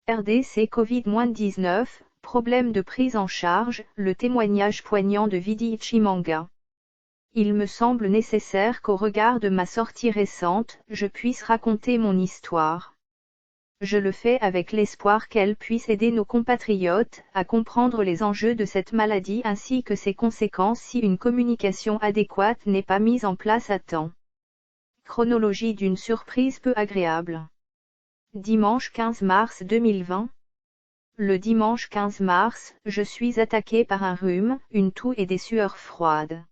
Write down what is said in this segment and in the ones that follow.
RDC Covid-19, problème de prise en charge, le témoignage poignant de Vidi Chimanga. Il me semble nécessaire qu'au regard de ma sortie récente, je puisse raconter mon histoire. Je le fais avec l'espoir qu'elle puisse aider nos compatriotes à comprendre les enjeux de cette maladie ainsi que ses conséquences si une communication adéquate n'est pas mise en place à temps. Chronologie d'une surprise peu agréable. Dimanche 15 mars 2020. Le dimanche 15 mars, je suis attaqué par un rhume, une toux et des sueurs froides.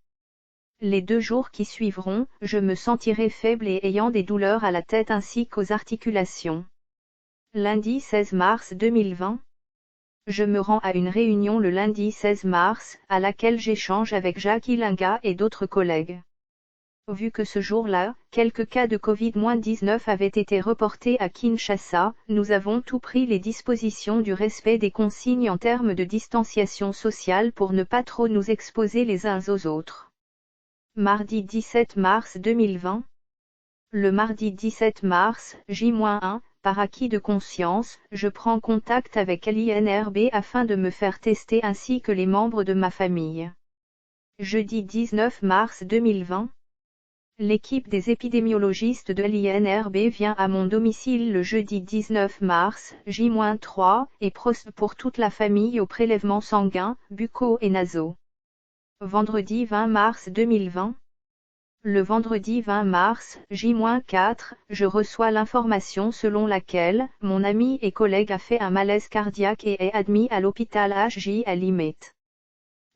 Les 2 jours qui suivront, je me sentirai faible et ayant des douleurs à la tête ainsi qu'aux articulations. Lundi 16 mars 2020. Je me rends à une réunion le lundi 16 mars, à laquelle j'échange avec Jacques Ilinga et d'autres collègues. Vu que ce jour-là, quelques cas de Covid-19 avaient été reportés à Kinshasa, nous avons tout pris les dispositions du respect des consignes en termes de distanciation sociale pour ne pas trop nous exposer les uns aux autres. Mardi 17 mars 2020. Le mardi 17 mars, J-1, par acquis de conscience, je prends contact avec l'INRB afin de me faire tester ainsi que les membres de ma famille. Jeudi 19 mars 2020. L'équipe des épidémiologistes de l'INRB vient à mon domicile le jeudi 19 mars, J-3, et procède pour toute la famille aux prélèvements sanguins, buccaux et nasaux. Vendredi 20 mars 2020. Le vendredi 20 mars, J-4, je reçois l'information selon laquelle mon ami et collègue a fait un malaise cardiaque et est admis à l'hôpital HJ à Limete.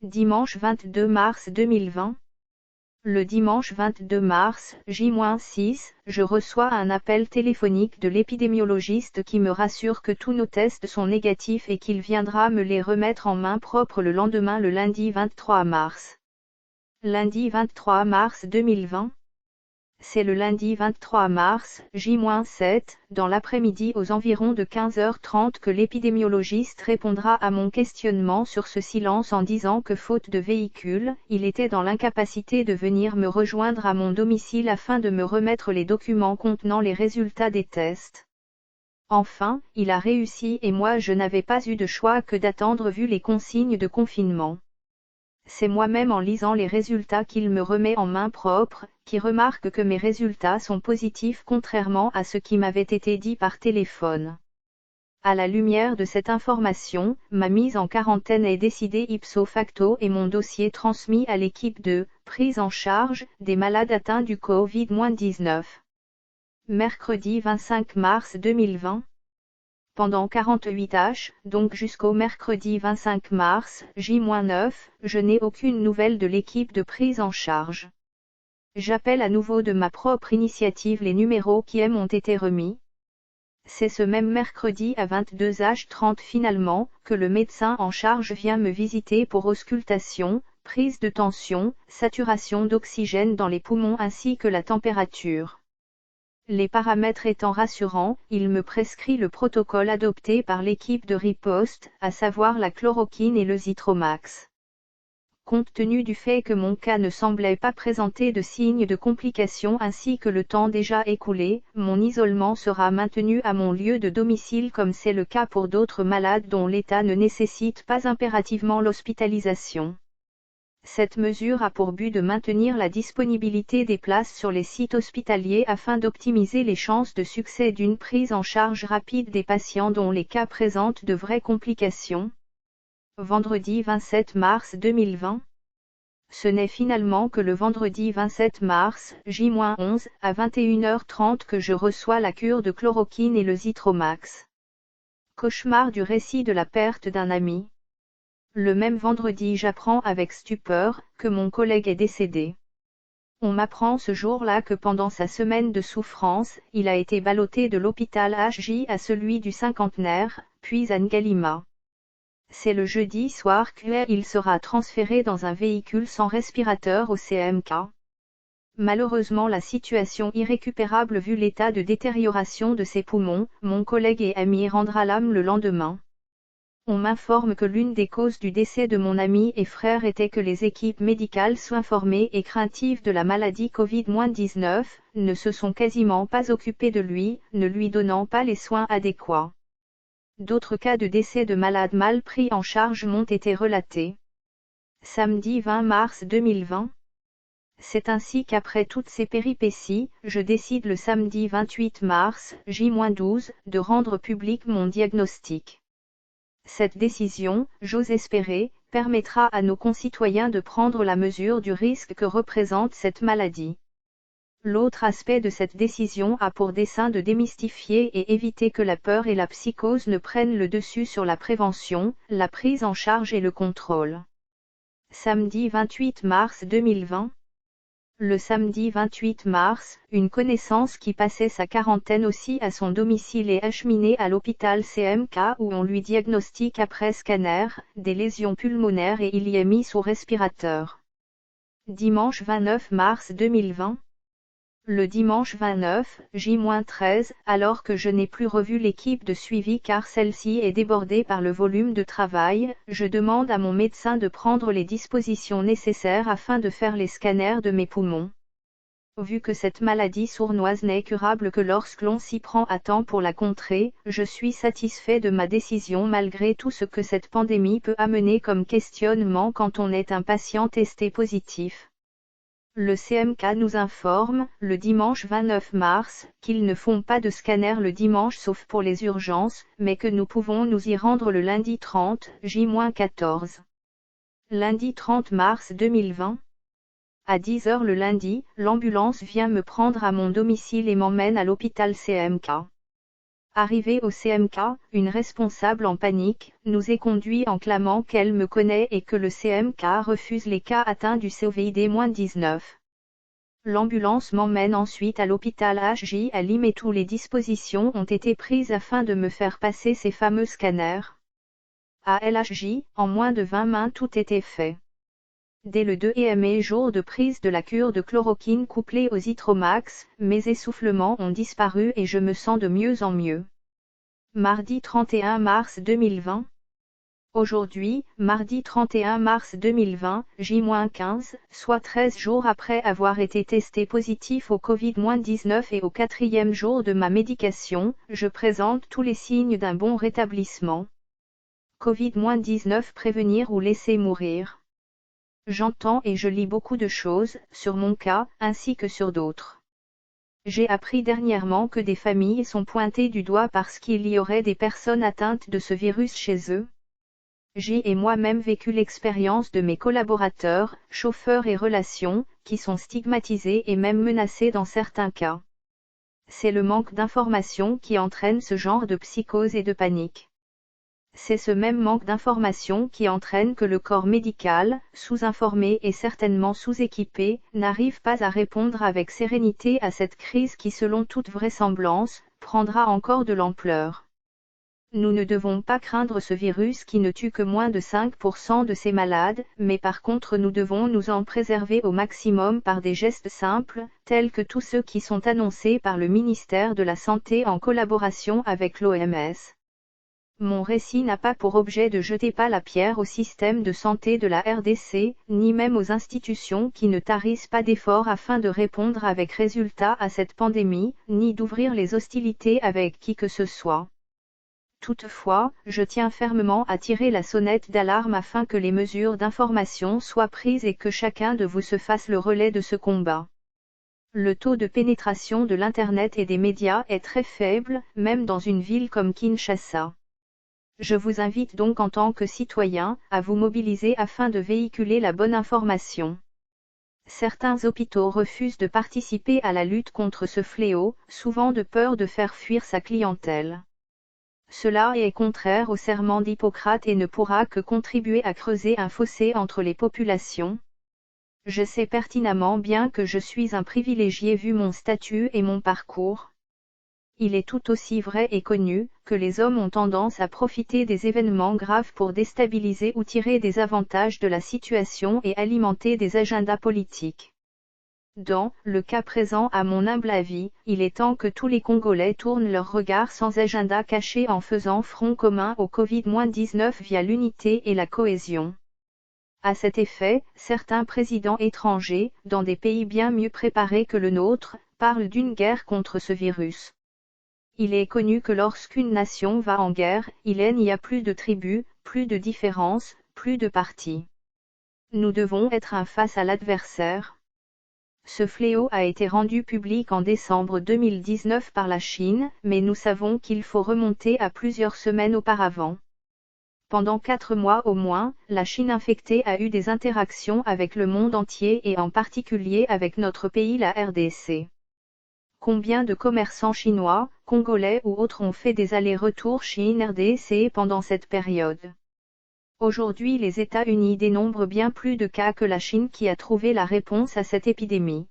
Dimanche 22 mars 2020. Le dimanche 22 mars, J-6, je reçois un appel téléphonique de l'épidémiologiste qui me rassure que tous nos tests sont négatifs et qu'il viendra me les remettre en main propre le lendemain le lundi 23 mars. Lundi 23 mars 2020. C'est le lundi 23 mars, J-7, dans l'après-midi aux environs de 15h30 que l'épidémiologiste répondra à mon questionnement sur ce silence en disant que faute de véhicule, il était dans l'incapacité de venir me rejoindre à mon domicile afin de me remettre les documents contenant les résultats des tests. Enfin, il a réussi et moi je n'avais pas eu de choix que d'attendre vu les consignes de confinement. C'est moi-même en lisant les résultats qu'il me remet en main propre, qui remarque que mes résultats sont positifs contrairement à ce qui m'avait été dit par téléphone. À la lumière de cette information, ma mise en quarantaine est décidée ipso facto et mon dossier transmis à l'équipe de prise en charge des malades atteints du Covid-19. Mercredi 25 mars 2020. Pendant 48 h, donc jusqu'au mercredi 25 mars, J-9, je n'ai aucune nouvelle de l'équipe de prise en charge. J'appelle à nouveau de ma propre initiative les numéros qui m'ont été remis. C'est ce même mercredi à 22h30 finalement, que le médecin en charge vient me visiter pour auscultation, prise de tension, saturation d'oxygène dans les poumons ainsi que la température. Les paramètres étant rassurants, il me prescrit le protocole adopté par l'équipe de riposte, à savoir la chloroquine et le Zithromax. Compte tenu du fait que mon cas ne semblait pas présenter de signes de complications ainsi que le temps déjà écoulé, mon isolement sera maintenu à mon lieu de domicile comme c'est le cas pour d'autres malades dont l'état ne nécessite pas impérativement l'hospitalisation. Cette mesure a pour but de maintenir la disponibilité des places sur les sites hospitaliers afin d'optimiser les chances de succès d'une prise en charge rapide des patients dont les cas présentent de vraies complications. Vendredi 27 mars 2020. Ce n'est finalement que le vendredi 27 mars, J-11, à 21h30 que je reçois la cure de chloroquine et le Zithromax. Cauchemar du récit de la perte d'un ami. Le même vendredi j'apprends avec stupeur que mon collègue est décédé. On m'apprend ce jour-là que pendant sa semaine de souffrance, il a été ballotté de l'hôpital HJ à celui du cinquantenaire, puis à Ngalima. C'est le jeudi soir qu'il sera transféré dans un véhicule sans respirateur au CMK. Malheureusement la situation irrécupérable vu l'état de détérioration de ses poumons, mon collègue et ami rendra l'âme le lendemain. On m'informe que l'une des causes du décès de mon ami et frère était que les équipes médicales soient formées et craintives de la maladie Covid-19, ne se sont quasiment pas occupées de lui, ne lui donnant pas les soins adéquats. D'autres cas de décès de malades mal pris en charge m'ont été relatés. Samedi 20 mars 2020. C'est ainsi qu'après toutes ces péripéties, je décide le samedi 28 mars, J-12, de rendre public mon diagnostic. Cette décision, j'ose espérer, permettra à nos concitoyens de prendre la mesure du risque que représente cette maladie. L'autre aspect de cette décision a pour dessein de démystifier et éviter que la peur et la psychose ne prennent le dessus sur la prévention, la prise en charge et le contrôle. Samedi 28 mars 2020. Le samedi 28 mars, une connaissance qui passait sa quarantaine aussi à son domicile est acheminée à l'hôpital CMK où on lui diagnostique après scanner, des lésions pulmonaires et il y est mis sous respirateur. Dimanche 29 mars 2020. Le dimanche 29, J-13, alors que je n'ai plus revu l'équipe de suivi car celle-ci est débordée par le volume de travail, je demande à mon médecin de prendre les dispositions nécessaires afin de faire les scanners de mes poumons. Vu que cette maladie sournoise n'est curable que lorsque l'on s'y prend à temps pour la contrer, je suis satisfait de ma décision malgré tout ce que cette pandémie peut amener comme questionnement quand on est un patient testé positif. Le CMK nous informe, le dimanche 29 mars, qu'ils ne font pas de scanner le dimanche sauf pour les urgences, mais que nous pouvons nous y rendre le lundi 30, J-14. Lundi 30 mars 2020. À 10 h le lundi, l'ambulance vient me prendre à mon domicile et m'emmène à l'hôpital CMK. Arrivée au CMK, une responsable en panique, nous est conduite en clamant qu'elle me connaît et que le CMK refuse les cas atteints du Covid-19. L'ambulance m'emmène ensuite à l'hôpital HJ à Lim et toutes les dispositions ont été prises afin de me faire passer ces fameux scanners. À LHJ, en moins de 20 mains tout était fait. Dès le 2e jour de prise de la cure de chloroquine couplée au Zitromax, mes essoufflements ont disparu et je me sens de mieux en mieux. Mardi 31 mars 2020. Aujourd'hui, mardi 31 mars 2020, J-15, soit 13 jours après avoir été testé positif au Covid-19 et au 4e jour de ma médication, je présente tous les signes d'un bon rétablissement. Covid-19 prévenir ou laisser mourir. J'entends et je lis beaucoup de choses, sur mon cas, ainsi que sur d'autres. J'ai appris dernièrement que des familles sont pointées du doigt parce qu'il y aurait des personnes atteintes de ce virus chez eux. J'ai moi-même vécu l'expérience de mes collaborateurs, chauffeurs et relations, qui sont stigmatisés et même menacés dans certains cas. C'est le manque d'information qui entraîne ce genre de psychose et de panique. C'est ce même manque d'information qui entraîne que le corps médical, sous-informé et certainement sous-équipé, n'arrive pas à répondre avec sérénité à cette crise qui selon toute vraisemblance, prendra encore de l'ampleur. Nous ne devons pas craindre ce virus qui ne tue que moins de 5% de ces malades, mais par contre nous devons nous en préserver au maximum par des gestes simples, tels que tous ceux qui sont annoncés par le ministère de la Santé en collaboration avec l'OMS. Mon récit n'a pas pour objet de jeter pas la pierre au système de santé de la RDC, ni même aux institutions qui ne tarissent pas d'efforts afin de répondre avec résultat à cette pandémie, ni d'ouvrir les hostilités avec qui que ce soit. Toutefois, je tiens fermement à tirer la sonnette d'alarme afin que les mesures d'information soient prises et que chacun de vous se fasse le relais de ce combat. Le taux de pénétration de l'Internet et des médias est très faible, même dans une ville comme Kinshasa. Je vous invite donc en tant que citoyen, à vous mobiliser afin de véhiculer la bonne information. Certains hôpitaux refusent de participer à la lutte contre ce fléau, souvent de peur de faire fuir sa clientèle. Cela est contraire au serment d'Hippocrate et ne pourra que contribuer à creuser un fossé entre les populations. Je sais pertinemment bien que je suis un privilégié vu mon statut et mon parcours. Il est tout aussi vrai et connu, que les hommes ont tendance à profiter des événements graves pour déstabiliser ou tirer des avantages de la situation et alimenter des agendas politiques. Dans le cas présent à mon humble avis, il est temps que tous les Congolais tournent leur regard sans agenda caché en faisant front commun au Covid-19 via l'unité et la cohésion. À cet effet, certains présidents étrangers, dans des pays bien mieux préparés que le nôtre, parlent d'une guerre contre ce virus. Il est connu que lorsqu'une nation va en guerre, il n'y a plus de tribus, plus de différences, plus de partis. Nous devons être un face à l'adversaire. Ce fléau a été rendu public en décembre 2019 par la Chine, mais nous savons qu'il faut remonter à plusieurs semaines auparavant. Pendant 4 mois au moins, la Chine infectée a eu des interactions avec le monde entier et en particulier avec notre pays, la RDC. Combien de commerçants chinois, congolais ou autres ont fait des allers-retours Chine-RDC pendant cette période? Aujourd'hui, les États-Unis dénombrent bien plus de cas que la Chine qui a trouvé la réponse à cette épidémie.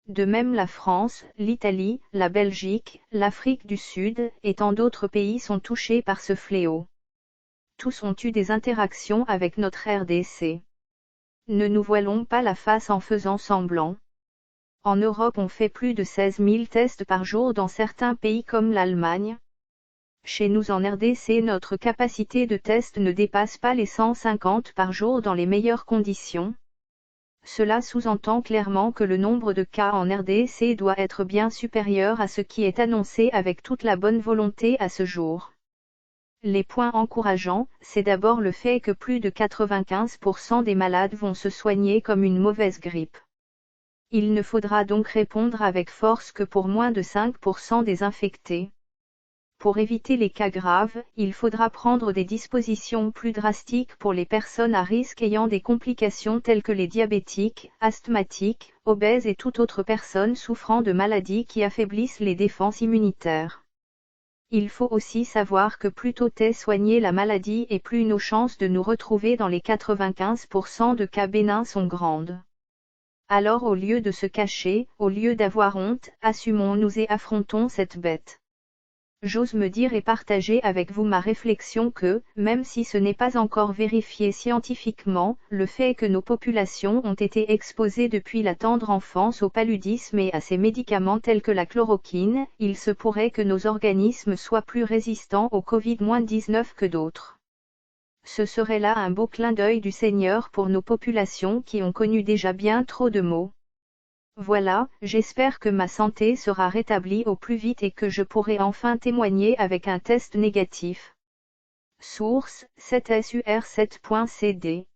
De même, la France, l'Italie, la Belgique, l'Afrique du Sud et tant d'autres pays sont touchés par ce fléau. Tous ont eu des interactions avec notre RDC. Ne nous voilons pas la face en faisant semblant. En Europe, on fait plus de 16 000 tests par jour dans certains pays comme l'Allemagne. Chez nous en RDC, notre capacité de test ne dépasse pas les 150 par jour dans les meilleures conditions. Cela sous-entend clairement que le nombre de cas en RDC doit être bien supérieur à ce qui est annoncé avec toute la bonne volonté à ce jour. Les points encourageants, c'est d'abord le fait que plus de 95% des malades vont se soigner comme une mauvaise grippe. Il ne faudra donc répondre avec force que pour moins de 5% des infectés. Pour éviter les cas graves, il faudra prendre des dispositions plus drastiques pour les personnes à risque ayant des complications telles que les diabétiques, asthmatiques, obèses et toute autre personne souffrant de maladies qui affaiblissent les défenses immunitaires. Il faut aussi savoir que plus tôt est soignée la maladie et plus nos chances de nous retrouver dans les 95% de cas bénins sont grandes. Alors au lieu de se cacher, au lieu d'avoir honte, assumons-nous et affrontons cette bête. J'ose me dire et partager avec vous ma réflexion que, même si ce n'est pas encore vérifié scientifiquement, le fait que nos populations ont été exposées depuis la tendre enfance au paludisme et à ces médicaments tels que la chloroquine, il se pourrait que nos organismes soient plus résistants au Covid-19 que d'autres. Ce serait là un beau clin d'œil du Seigneur pour nos populations qui ont connu déjà bien trop de maux. Voilà, j'espère que ma santé sera rétablie au plus vite et que je pourrai enfin témoigner avec un test négatif. Source, 7sur7.cd